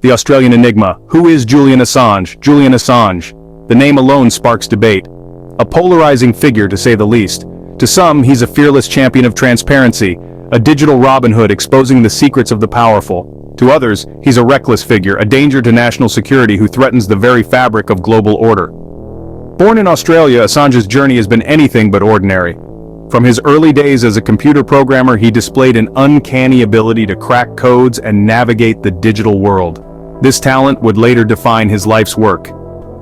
The Australian enigma: who is Julian Assange? Julian Assange. The name alone sparks debate. A polarizing figure, to say the least. To some, he's a fearless champion of transparency, a digital Robin Hood exposing the secrets of the powerful. To others, he's a reckless figure, a danger to national security who threatens the very fabric of global order. Born in Australia, Assange's journey has been anything but ordinary. From his early days as a computer programmer, he displayed an uncanny ability to crack codes and navigate the digital world. This talent would later define his life's work.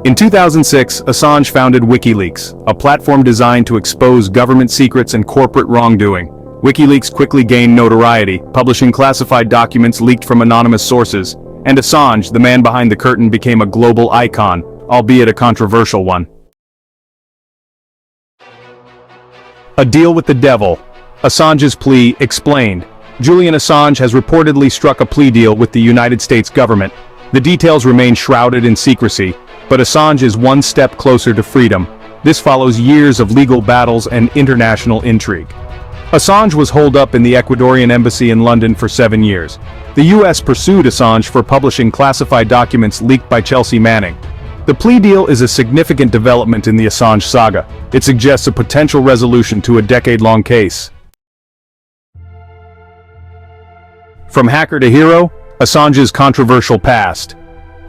In 2006, Assange founded WikiLeaks, a platform designed to expose government secrets and corporate wrongdoing. WikiLeaks quickly gained notoriety, publishing classified documents leaked from anonymous sources, and Assange, the man behind the curtain, became a global icon, albeit a controversial one. A deal with the devil. Assange's plea explained. Julian Assange has reportedly struck a plea deal with the United States government. The details remain shrouded in secrecy, but Assange is one step closer to freedom. This follows years of legal battles and international intrigue. Assange was holed up in the Ecuadorian embassy in London for 7 years. The US pursued Assange for publishing classified documents leaked by Chelsea Manning. The plea deal is a significant development in the Assange saga. It suggests a potential resolution to a decade-long case. From hacker to hero, Assange's controversial past.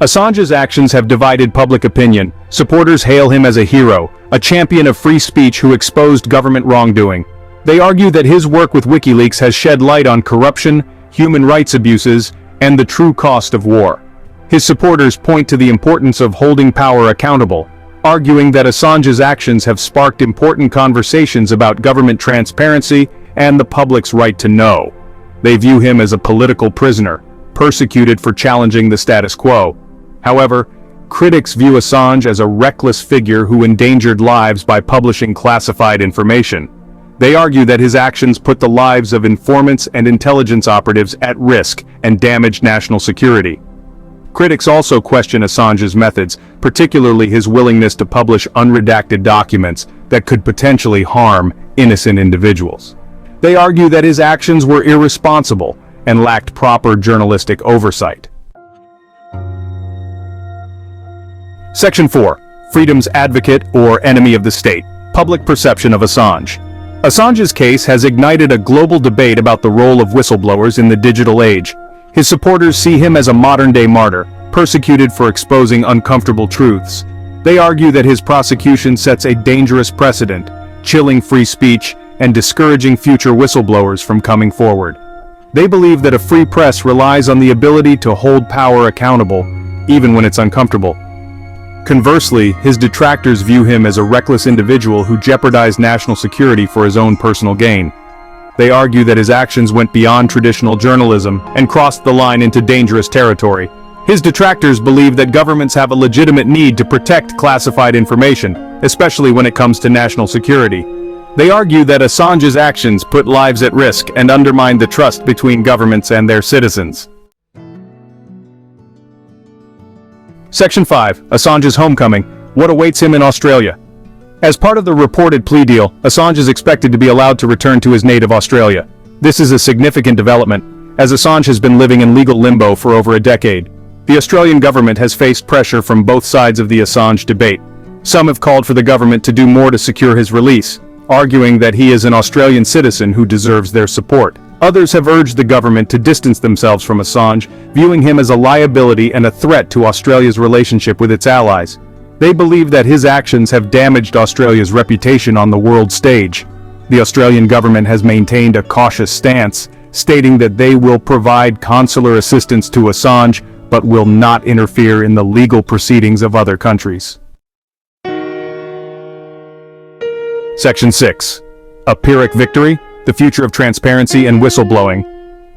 Assange's actions have divided public opinion. Supporters hail him as a hero, a champion of free speech who exposed government wrongdoing. They argue that his work with WikiLeaks has shed light on corruption, human rights abuses, and the true cost of war. His supporters point to the importance of holding power accountable, arguing that Assange's actions have sparked important conversations about government transparency and the public's right to know. They view him as a political prisoner, persecuted for challenging the status quo. However, critics view Assange as a reckless figure who endangered lives by publishing classified information. They argue that his actions put the lives of informants and intelligence operatives at risk and damaged national security. Critics also question Assange's methods, particularly his willingness to publish unredacted documents that could potentially harm innocent individuals. They argue that his actions were irresponsible and lacked proper journalistic oversight. Section 4. Freedom's advocate or enemy of the state. Public perception of Assange. Assange's case has ignited a global debate about the role of whistleblowers in the digital age. His supporters see him as a modern-day martyr, persecuted for exposing uncomfortable truths. They argue that his prosecution sets a dangerous precedent, chilling free speech and discouraging future whistleblowers from coming forward. They believe that a free press relies on the ability to hold power accountable, even when it's uncomfortable. Conversely, his detractors view him as a reckless individual who jeopardized national security for his own personal gain. They argue that his actions went beyond traditional journalism and crossed the line into dangerous territory. His detractors believe that governments have a legitimate need to protect classified information, especially when it comes to national security. They argue that Assange's actions put lives at risk and undermine the trust between governments and their citizens. Section 5. Assange's homecoming. What awaits him in Australia? As part of the reported plea deal, Assange is expected to be allowed to return to his native Australia. This is a significant development, as Assange has been living in legal limbo for over a decade. The Australian government has faced pressure from both sides of the Assange debate. Some have called for the government to do more to secure his release, arguing that he is an Australian citizen who deserves their support. Others have urged the government to distance themselves from Assange, viewing him as a liability and a threat to Australia's relationship with its allies. They believe that his actions have damaged Australia's reputation on the world stage. The Australian government has maintained a cautious stance, stating that they will provide consular assistance to Assange, but will not interfere in the legal proceedings of other countries. Section 6. A Pyrrhic victory? The future of transparency and whistleblowing.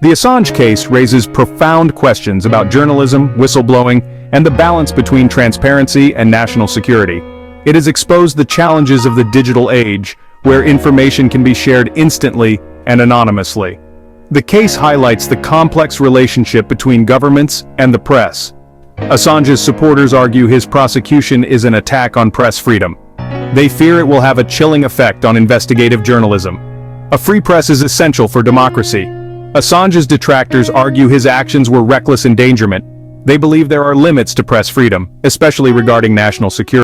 The Assange case raises profound questions about journalism, whistleblowing, and the balance between transparency and national security. It has exposed the challenges of the digital age, where information can be shared instantly and anonymously. The case highlights the complex relationship between governments and the press. Assange's supporters argue his prosecution is an attack on press freedom. They fear it will have a chilling effect on investigative journalism. A free press is essential for democracy. Assange's detractors argue his actions were reckless endangerment. They believe there are limits to press freedom, especially regarding national security.